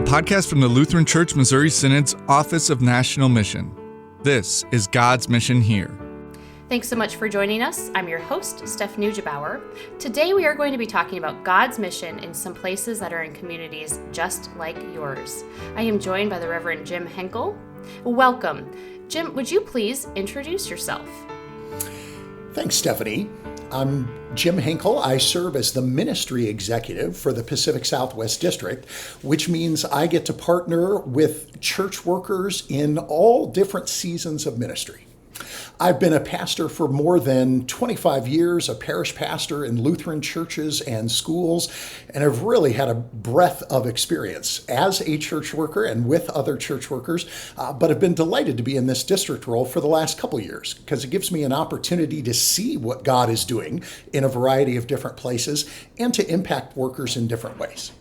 podcast from the Lutheran Church Missouri Synod's Office of National Mission. This is God's Mission Here. Thanks so much for joining us. I'm your host, Steph Nuggebauer. Today we are going to be talking about God's mission in some places that are in communities just like yours. I am joined by the Reverend Jim Henkell. Welcome. Jim, would you please introduce yourself? Thanks, Stephanie. I'm Jim Henkell. I serve as the ministry executive for the Pacific Southwest District, which means I get to partner with church workers in all different seasons of ministry. I've been a pastor for more than 25 years, a parish pastor in Lutheran churches and schools, and I've really had a breadth of experience as a church worker and with other church workers, but I've been delighted to be in this district role for the last couple years because it gives me an opportunity to see what God is doing in a variety of different places and to impact workers in different ways.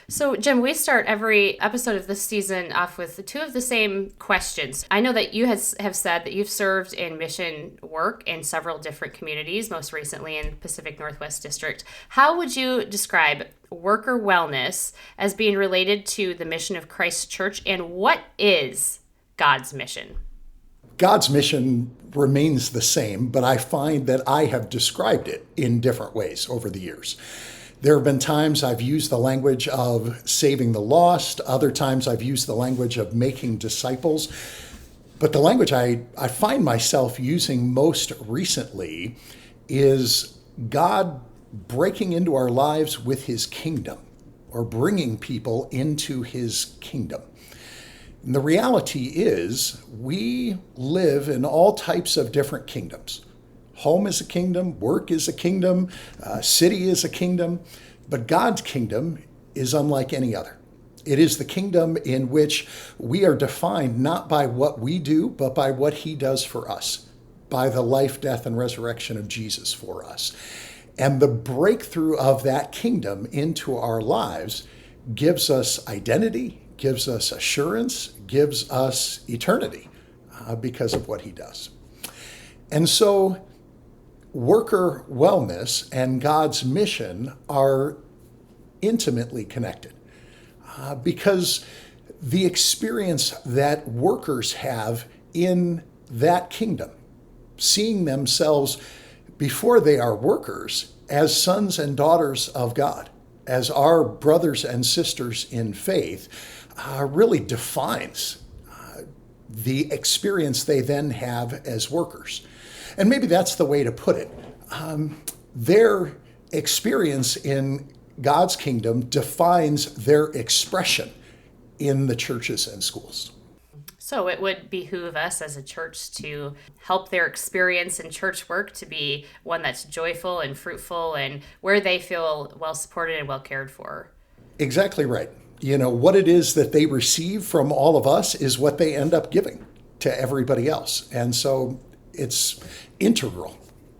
So, Jim, we start every episode of this season off with two of the same questions. I know that you have said that you've served in mission work in several different communities, most recently in Pacific Northwest District. How would you describe worker wellness as being related to the mission of Christ Church, and what is God's mission? God's mission remains the same, but I find that I have described it in different ways over the years. There have been times I've used the language of saving the lost. Other times I've used the language of making disciples. But the language I find myself using most recently is God breaking into our lives with his kingdom, or bringing people into his kingdom. And the reality is we live in all types of different kingdoms. Home is a kingdom, work is a kingdom, city is a kingdom, but God's kingdom is unlike any other. It is the kingdom in which we are defined not by what we do, but by what he does for us, by the life, death, and resurrection of Jesus for us. And the breakthrough of that kingdom into our lives gives us identity, gives us assurance, gives us eternity because of what he does. And so worker wellness and God's mission are intimately connected because the experience that workers have in that kingdom, seeing themselves before they are workers as sons and daughters of God, as our brothers and sisters in faith, really defines the experience they then have as workers. And maybe that's the way to put it. Their experience in God's kingdom defines their expression in the churches and schools. So it would behoove us as a church to help their experience in church work to be one that's joyful and fruitful and where they feel well supported and well cared for. Exactly right. You know, what it is that they receive from all of us is what they end up giving to everybody else. And so it's integral,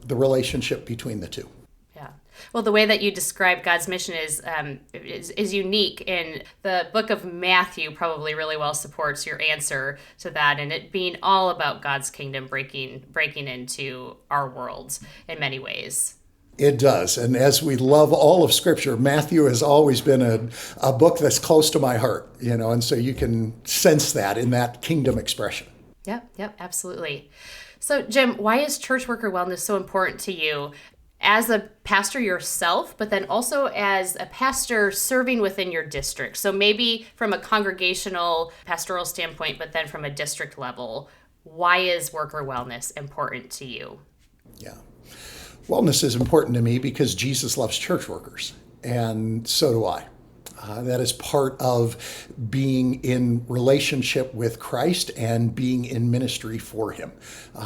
the relationship between the two. Yeah. Well, the way that you describe God's mission is unique, and the book of Matthew probably really well supports your answer to that, and it being all about God's kingdom breaking into our world in many ways. It does. And as we love all of Scripture, Matthew has always been a book that's close to my heart, and so you can sense that in that kingdom expression. Yep, absolutely. So, Jim, why is church worker wellness so important to you as a pastor yourself, but then also as a pastor serving within your district? So maybe from a congregational pastoral standpoint, but then from a district level, why is worker wellness important to you? Yeah. Wellness is important to me because Jesus loves church workers, and so do I. That is part of being in relationship with Christ and being in ministry for him,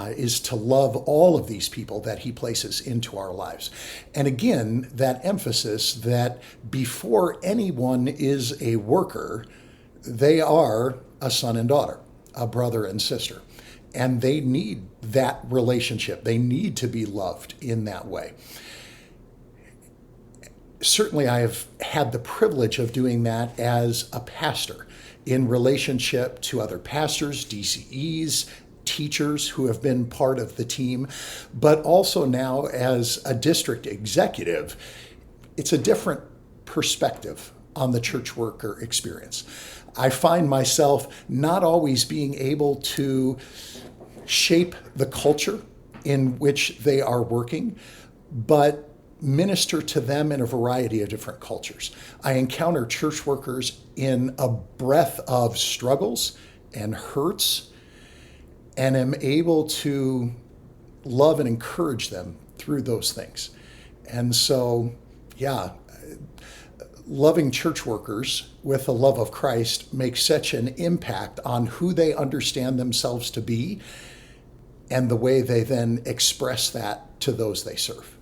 is to love all of these people that he places into our lives. And again, that emphasis that before anyone is a worker, they are a son and daughter, a brother and sister. And they need that relationship. They need to be loved in that way. Certainly, I have had the privilege of doing that as a pastor in relationship to other pastors, DCEs, teachers who have been part of the team, but also now as a district executive. It's a different perspective on the church worker experience. I find myself not always being able to shape the culture in which they are working, but minister to them in a variety of different cultures. I encounter church workers in a breadth of struggles and hurts, and am able to love and encourage them through those things. And so, yeah, loving church workers with the love of Christ makes such an impact on who they understand themselves to be and the way they then express that to those they serve.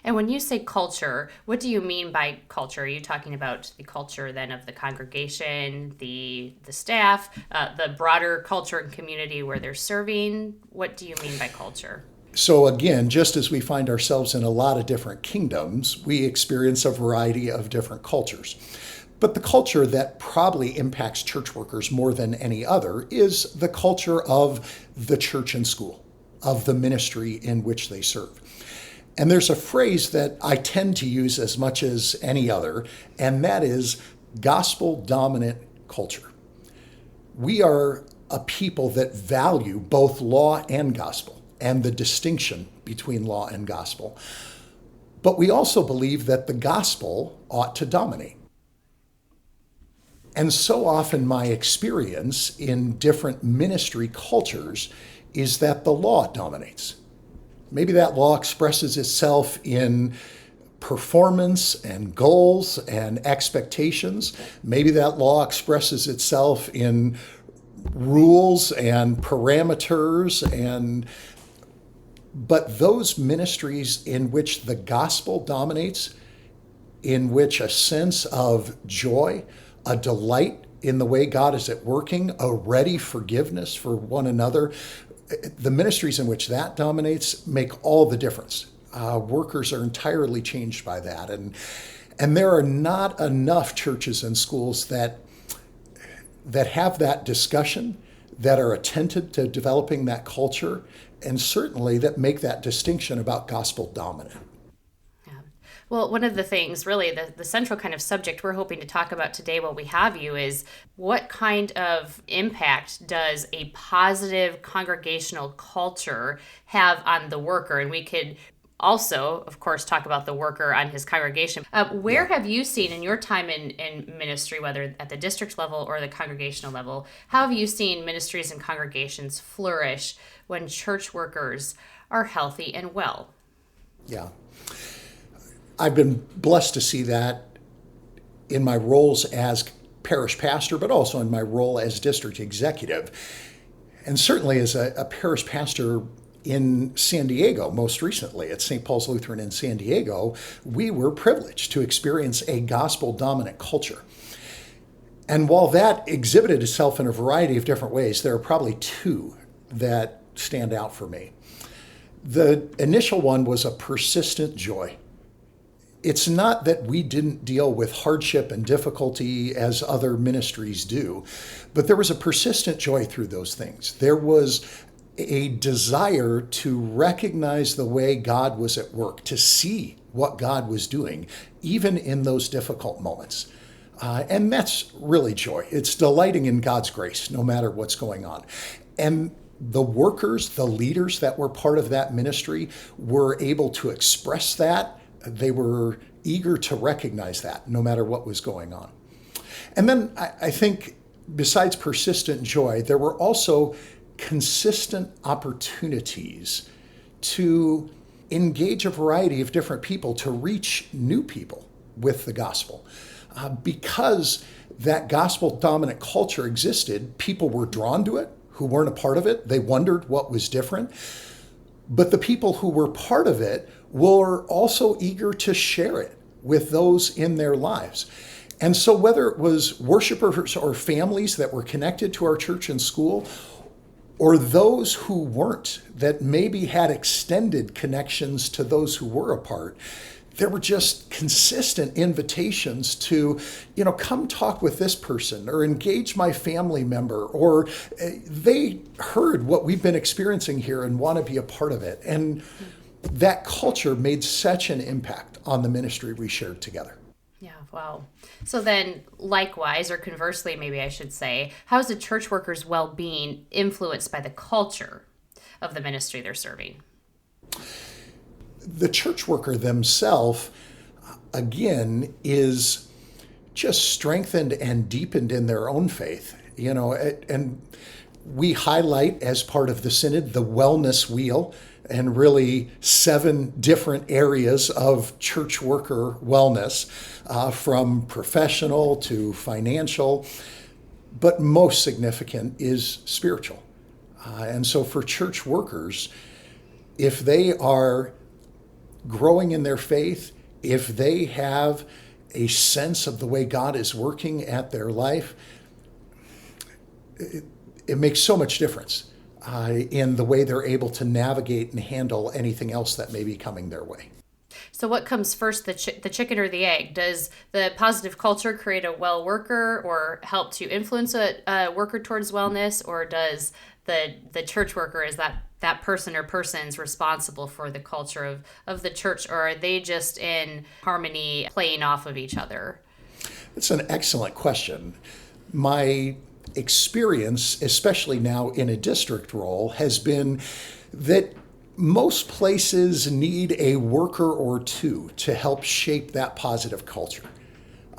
And when you say culture, what do you mean by culture? Are you talking about the culture then of the congregation, the staff, the broader culture and community where they're serving? What do you mean by culture? So again, just as we find ourselves in a lot of different kingdoms, we experience a variety of different cultures. But the culture that probably impacts church workers more than any other is the culture of the church and school, of the ministry in which they serve. And there's a phrase that I tend to use as much as any other, and that is gospel-dominant culture. We are a people that value both law and gospel, and the distinction between law and gospel. But we also believe that the gospel ought to dominate. And so often my experience in different ministry cultures is that the law dominates. Maybe that law expresses itself in performance and goals and expectations. Maybe that law expresses itself in rules and parameters, but those ministries in which the gospel dominates, in which a sense of joy, a delight in the way God is at working, a ready forgiveness for one another, the ministries in which that dominates make all the difference. Workers are entirely changed by that. And there are not enough churches and schools that have that discussion, that are attentive to developing that culture, and certainly that make that distinction about gospel dominant. Well, one of the things, really, the central kind of subject we're hoping to talk about today while we have you is what kind of impact does a positive congregational culture have on the worker? And we could also, of course, talk about the worker on his congregation. Where have you seen in your time in ministry, whether at the district level or the congregational level, how have you seen ministries and congregations flourish when church workers are healthy and well? Yeah. I've been blessed to see that in my roles as parish pastor, but also in my role as district executive. And certainly as a parish pastor in San Diego, most recently at St. Paul's Lutheran in San Diego, we were privileged to experience a gospel-dominant culture. And while that exhibited itself in a variety of different ways, there are probably two that stand out for me. The initial one was a persistent joy. It's not that we didn't deal with hardship and difficulty as other ministries do, but there was a persistent joy through those things. There was a desire to recognize the way God was at work, to see what God was doing, even in those difficult moments. And that's really joy. It's delighting in God's grace, no matter what's going on. And the workers, the leaders that were part of that ministry were able to express that. They were eager to recognize that, no matter what was going on. And then I think, besides persistent joy, there were also consistent opportunities to engage a variety of different people, to reach new people with the gospel. Because that gospel-dominant culture existed, people were drawn to it who weren't a part of it. They wondered what was different. But the people who were part of it were also eager to share it with those in their lives. And so whether it was worshipers or families that were connected to our church and school, or those who weren't, that maybe had extended connections to those who were a part, there were just consistent invitations to, come talk with this person or engage my family member, or they heard what we've been experiencing here and want to be a part of it. And that culture made such an impact on the ministry we shared together. Yeah. Wow. So then, likewise, or conversely, maybe I should say, how is a church worker's well-being influenced by the culture of the ministry they're serving? The church worker themselves, again, is just strengthened and deepened in their own faith. And we highlight as part of the synod the wellness wheel, and really 7 different areas of church worker wellness, from professional to financial, but most significant is spiritual. And so for church workers, if they are growing in their faith, if they have a sense of the way God is working at their life, it makes so much difference in the way they're able to navigate and handle anything else that may be coming their way. So what comes first, the chicken or the egg? Does the positive culture create a well worker or help to influence a worker towards wellness, or does the church worker, is that person or persons responsible for the culture of the church, or are they just in harmony playing off of each other? It's an excellent question. My experience, especially now in a district role, has been that most places need a worker or two to help shape that positive culture.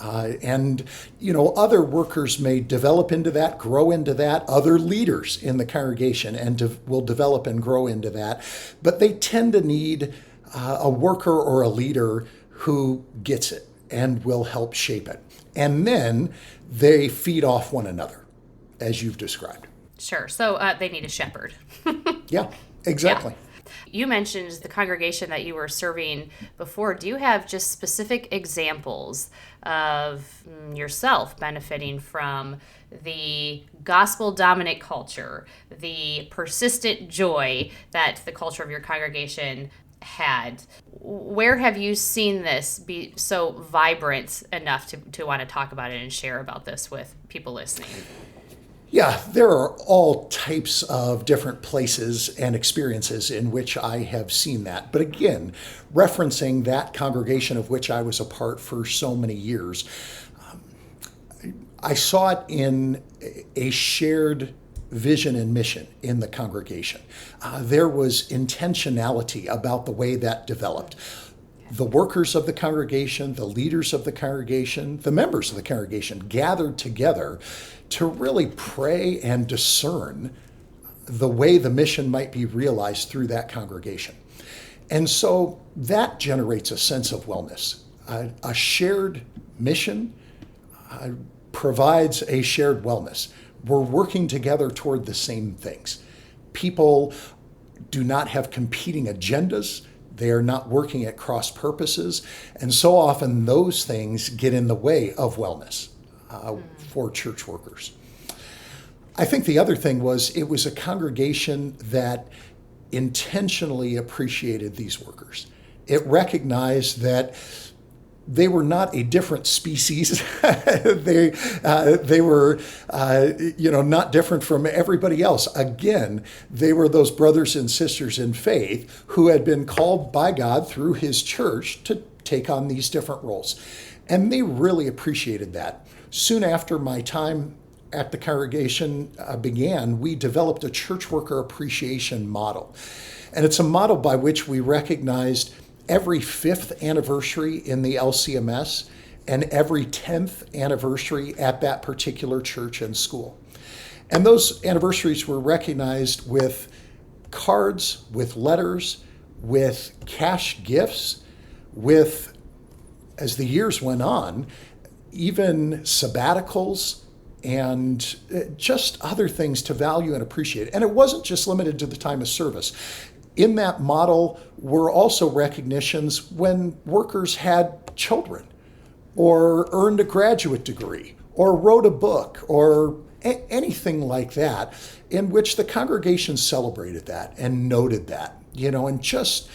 And other workers may develop into that, grow into that. Other leaders in the congregation will develop and grow into that. But they tend to need a worker or a leader who gets it and will help shape it. And then they feed off one another, as you've described. Sure. So they need a shepherd. Yeah, exactly. Yeah. You mentioned the congregation that you were serving before. Do you have just specific examples of yourself benefiting from the gospel-dominant culture, the persistent joy that the culture of your congregation had? Where have you seen this be so vibrant enough to want to talk about it and share about this with people listening? Yeah, there are all types of different places and experiences in which I have seen that. But again, referencing that congregation of which I was a part for so many years, I saw it in a shared vision and mission in the congregation. There was intentionality about the way that developed. The workers of the congregation, the leaders of the congregation, the members of the congregation gathered together to really pray and discern the way the mission might be realized through that congregation. And so that generates a sense of wellness. A shared mission provides a shared wellness. We're working together toward the same things. People do not have competing agendas. They are not working at cross purposes. And so often those things get in the way of wellness for church workers. I think the other thing was it was a congregation that intentionally appreciated these workers. It recognized that they were not a different species. They were, not different from everybody else. Again, they were those brothers and sisters in faith who had been called by God through His church to take on these different roles. And they really appreciated that. Soon after my time at the congregation began, we developed a church worker appreciation model. And it's a model by which we recognized every 5th anniversary in the LCMS and every 10th anniversary at that particular church and school. And those anniversaries were recognized with cards, with letters, with cash gifts, with, as the years went on, even sabbaticals and just other things to value and appreciate. And it wasn't just limited to the time of service. In that model were also recognitions when workers had children or earned a graduate degree or wrote a book or anything like that, in which the congregation celebrated that and noted that, and just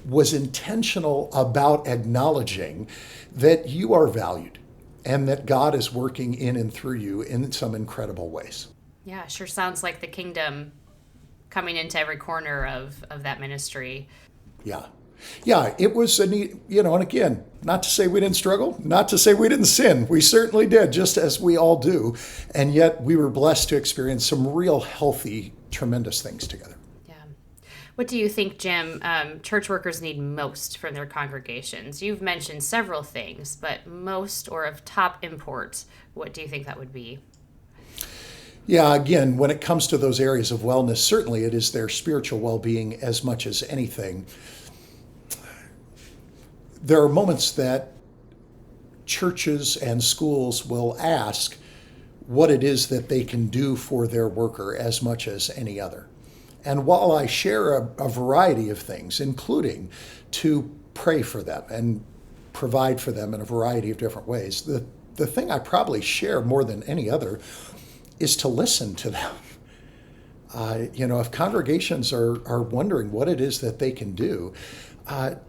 was intentional about acknowledging that you are valued and that God is working in and through you in some incredible ways. Yeah, sure sounds like the kingdom coming into every corner of that ministry. Yeah. Yeah, it was a neat, and again, not to say we didn't struggle, not to say we didn't sin. We certainly did, just as we all do. And yet we were blessed to experience some real healthy, tremendous things together. Yeah. What do you think, Jim, church workers need most from their congregations? You've mentioned several things, but most or of top import, what do you think that would be? Yeah, again, when it comes to those areas of wellness, certainly it is their spiritual well-being as much as anything. There are moments that churches and schools will ask what it is that they can do for their worker as much as any other. And while I share a variety of things, including to pray for them and provide for them in a variety of different ways, the thing I probably share more than any other is to listen to them. If congregations are wondering what it is that they can do,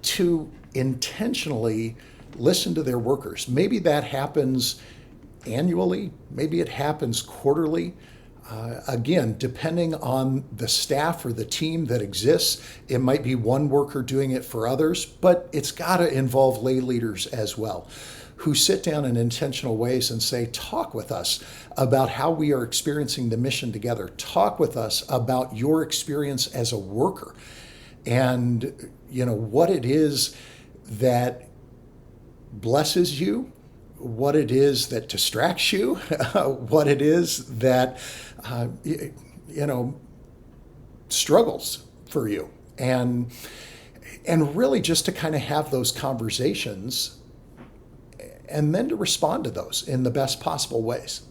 to intentionally listen to their workers. Maybe that happens annually, maybe it happens quarterly. Again, depending on the staff or the team that exists, it might be one worker doing it for others, but it's got to involve lay leaders as well, who sit down in intentional ways and say, talk with us about how we are experiencing the mission together. Talk with us about your experience as a worker and, what it is that blesses you, what it is that distracts you, what it is that, struggles for you. And really just to kind of have those conversations and then to respond to those in the best possible ways.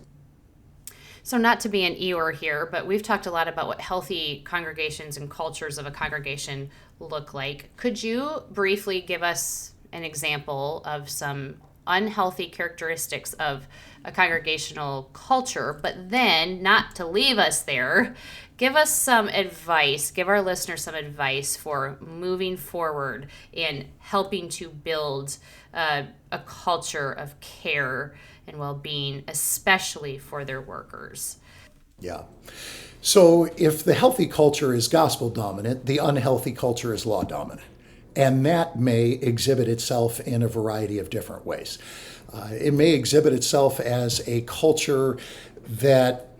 So not to be an Eeyore here, but we've talked a lot about what healthy congregations and cultures of a congregation look like. Could you briefly give us an example of some unhealthy characteristics of a congregational culture, but then, not to leave us there, give us some advice, give our listeners some advice for moving forward in helping to build a culture of care and well-being, especially for their workers. Yeah. So if the healthy culture is gospel dominant, the unhealthy culture is law dominant. And that may exhibit itself in a variety of different ways. It may exhibit itself as a culture that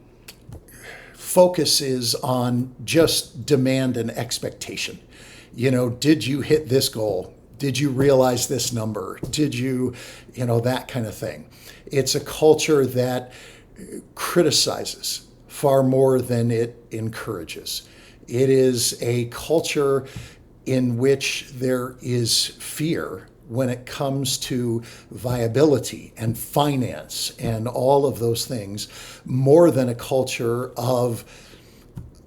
focuses on just demand and expectation. Did you hit this goal? Did you realize this number? Did you, that kind of thing. It's a culture that criticizes far more than it encourages. It is a culture in which there is fear when it comes to viability and finance and all of those things, more than a culture of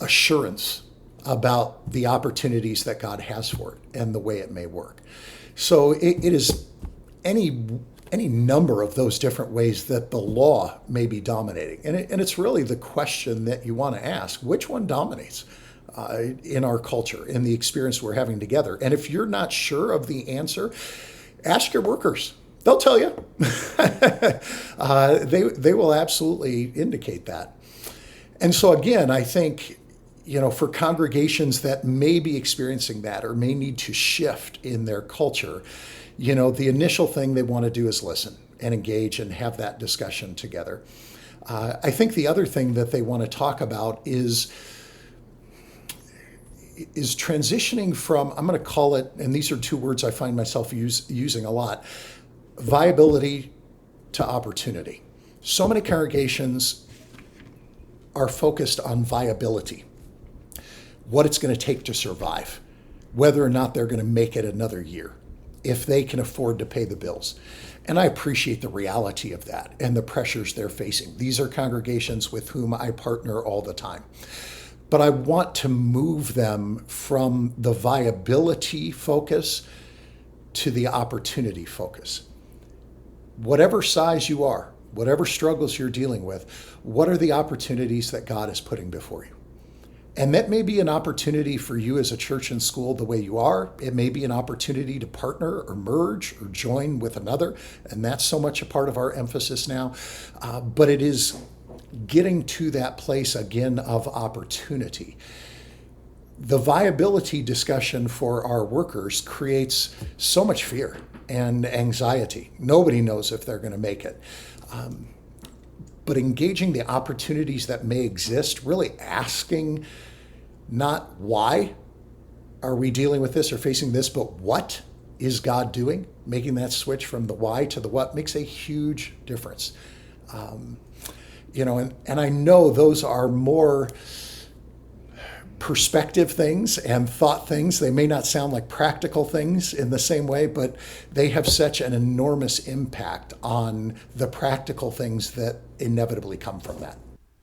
assurance about the opportunities that God has for it and the way it may work. So it is any number of those different ways that the law may be dominating. And it's really the question that you want to ask, which one dominates in our culture, in the experience we're having together? And if you're not sure of the answer, ask your workers. They'll tell you. They will absolutely indicate that. And so again, I think, for congregations that may be experiencing that or may need to shift in their culture, the initial thing they want to do is listen and engage and have that discussion together. I think the other thing that they want to talk about is transitioning from, I'm going to call it, and these are two words I find myself using a lot, viability to opportunity. So many congregations are focused on viability, what it's going to take to survive, whether or not they're going to make it another year, if they can afford to pay the bills. And I appreciate the reality of that and the pressures they're facing. These are congregations with whom I partner all the time. But I want to move them from the viability focus to the opportunity focus. Whatever size you are, whatever struggles you're dealing with, what are the opportunities that God is putting before you? And that may be an opportunity for you as a church and school the way you are. It may be an opportunity to partner or merge or join with another. And that's so much a part of our emphasis now. But it is getting to that place again of opportunity. the viability discussion for our workers creates so much fear and anxiety. Nobody knows if they're going to make it. But engaging the opportunities that may exist, really asking not why are we dealing with this or facing this, but what is God doing? Making that switch from the why to the what makes a huge difference. And I know those are more perspective things and thought things. They may not sound like practical things in the same way, but they have such an enormous impact on the practical things that inevitably come from that.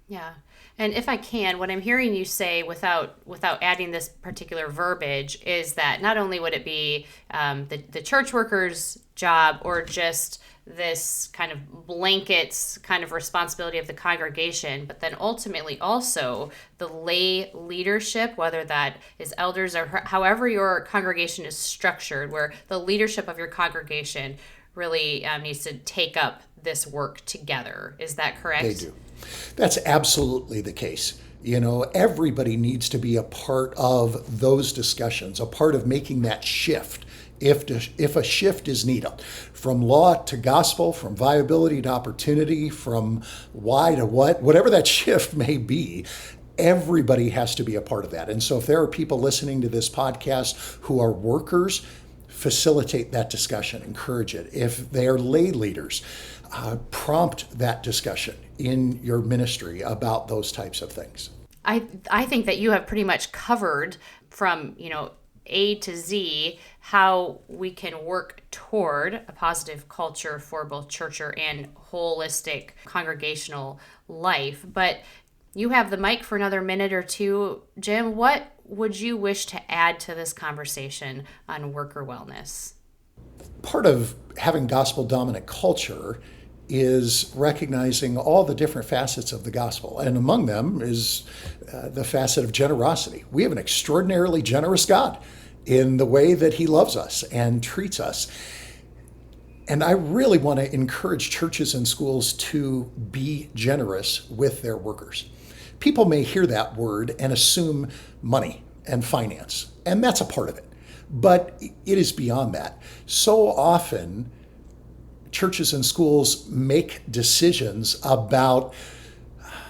Yeah. And if I can, what I'm hearing you say without adding this particular verbiage is that not only would it be the church worker's job or just this kind of blankets kind of responsibility of the congregation, but then ultimately also the lay leadership, whether that is elders or however your congregation is structured, where the leadership of your congregation really needs to take up this work together. Is that correct? They do. That's absolutely the case. Everybody needs to be a part of those discussions, a part of making that shift. If a shift is needed, from law to gospel, from viability to opportunity, from why to what, whatever that shift may be, everybody has to be a part of that. And so if there are people listening to this podcast who are workers, facilitate that discussion, encourage it. If they are lay leaders, prompt that discussion in your ministry about those types of things. I think that you have pretty much covered from, A to Z how we can work toward a positive culture for both church and holistic congregational life. But you have the mic for another minute or two. Jim, what would you wish to add to this conversation on worker wellness? Part of having gospel-dominant culture is recognizing all the different facets of the gospel. And among them is the facet of generosity. We have an extraordinarily generous God in the way that he loves us and treats us. And I really want to encourage churches and schools to be generous with their workers. People may hear that word and assume money and finance, and that's a part of it. But it is beyond that. So often, churches and schools make decisions about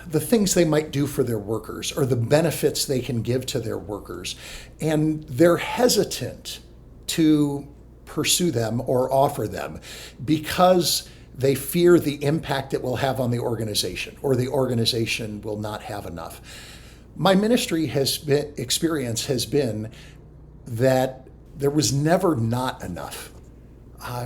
the things they might do for their workers or the benefits they can give to their workers. And they're hesitant to pursue them or offer them because they fear the impact it will have on the organization or the organization will not have enough. My ministry experience has been that there was never not enough.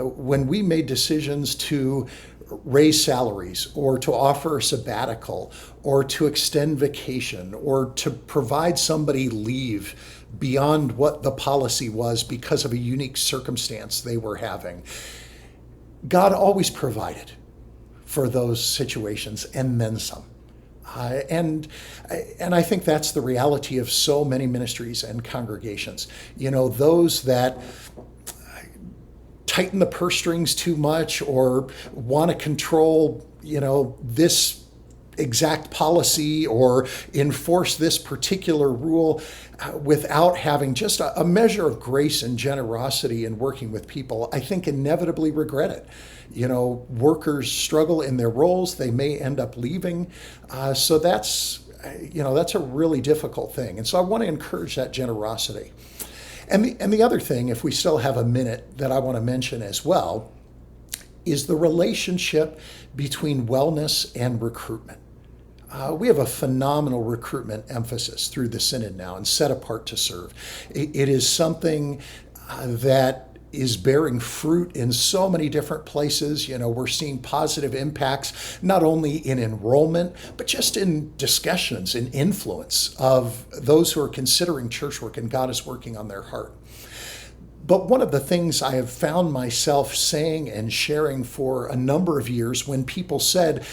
When we made decisions to raise salaries or to offer a sabbatical or to extend vacation or to provide somebody leave beyond what the policy was because of a unique circumstance they were having, God always provided for those situations and then some. And I think that's the reality of so many ministries and congregations. Those that tighten the purse strings too much or want to control, this exact policy or enforce this particular rule without having just a measure of grace and generosity in working with people, I think inevitably regret it. Workers struggle in their roles. They may end up leaving. So that's a really difficult thing. And so I want to encourage that generosity. And the other thing, if we still have a minute, that I want to mention as well, is the relationship between wellness and recruitment. We have a phenomenal recruitment emphasis through the Synod now and set apart to serve. It is something that is bearing fruit in so many different places. We're seeing positive impacts, not only in enrollment, but just in discussions and influence of those who are considering church work and God is working on their heart. But one of the things I have found myself saying and sharing for a number of years when people said,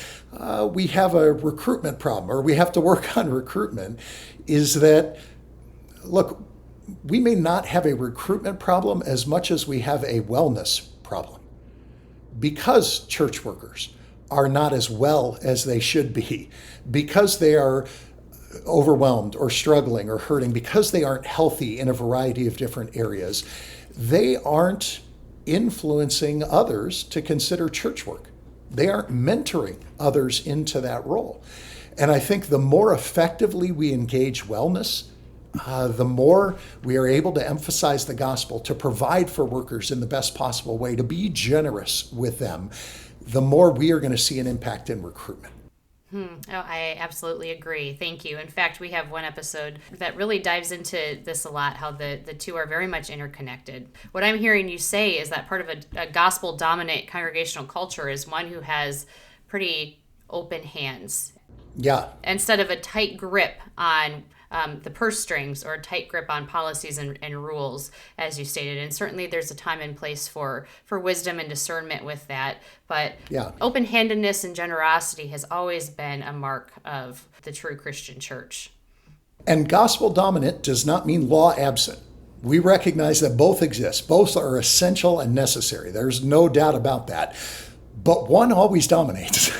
we have a recruitment problem or we have to work on recruitment, is that, look, we may not have a recruitment problem as much as we have a wellness problem. Because church workers are not as well as they should be, because they are overwhelmed or struggling or hurting, because they aren't healthy in a variety of different areas, they aren't influencing others to consider church work. They aren't mentoring others into that role. And I think the more effectively we engage wellness, the more we are able to emphasize the gospel, to provide for workers in the best possible way, to be generous with them, the more we are going to see an impact in recruitment. Oh, I absolutely agree. Thank you. In fact, we have one episode that really dives into this a lot, how the two are very much interconnected. What I'm hearing you say is that part of a gospel-dominant congregational culture is one who has pretty open hands. Yeah. Instead of a tight grip on the purse strings or a tight grip on policies and rules, as you stated. And certainly there's a time and place for wisdom and discernment with that. But open-handedness and generosity has always been a mark of the true Christian church. And gospel dominant does not mean law absent. We recognize that both exist. Both are essential and necessary. There's no doubt about that. But one always dominates,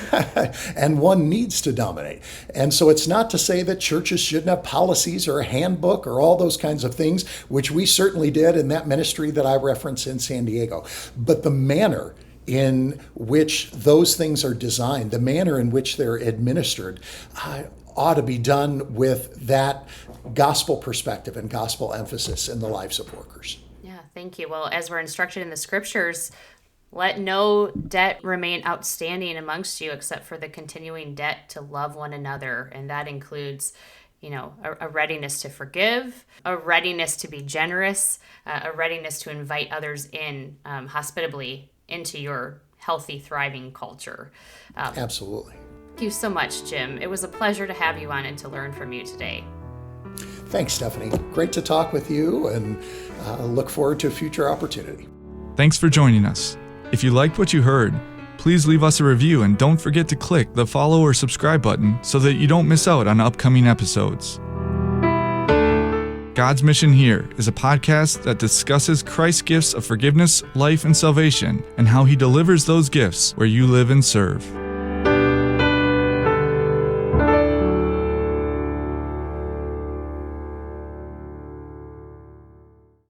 and one needs to dominate. And so it's not to say that churches shouldn't have policies or a handbook or all those kinds of things, which we certainly did in that ministry that I referenced in San Diego. But the manner in which those things are designed, the manner in which they're administered, ought to be done with that gospel perspective and gospel emphasis in the lives of workers. Yeah, thank you. Well, as we're instructed in the scriptures, let no debt remain outstanding amongst you except for the continuing debt to love one another. And that includes, a readiness to forgive, a readiness to be generous, a readiness to invite others in hospitably into your healthy, thriving culture. Absolutely. Thank you so much, Jim. It was a pleasure to have you on and to learn from you today. Thanks, Stephanie. Great to talk with you, and look forward to a future opportunity. Thanks for joining us. If you liked what you heard, please leave us a review and don't forget to click the follow or subscribe button so that you don't miss out on upcoming episodes. God's Mission Here is a podcast that discusses Christ's gifts of forgiveness, life, and salvation, and how He delivers those gifts where you live and serve.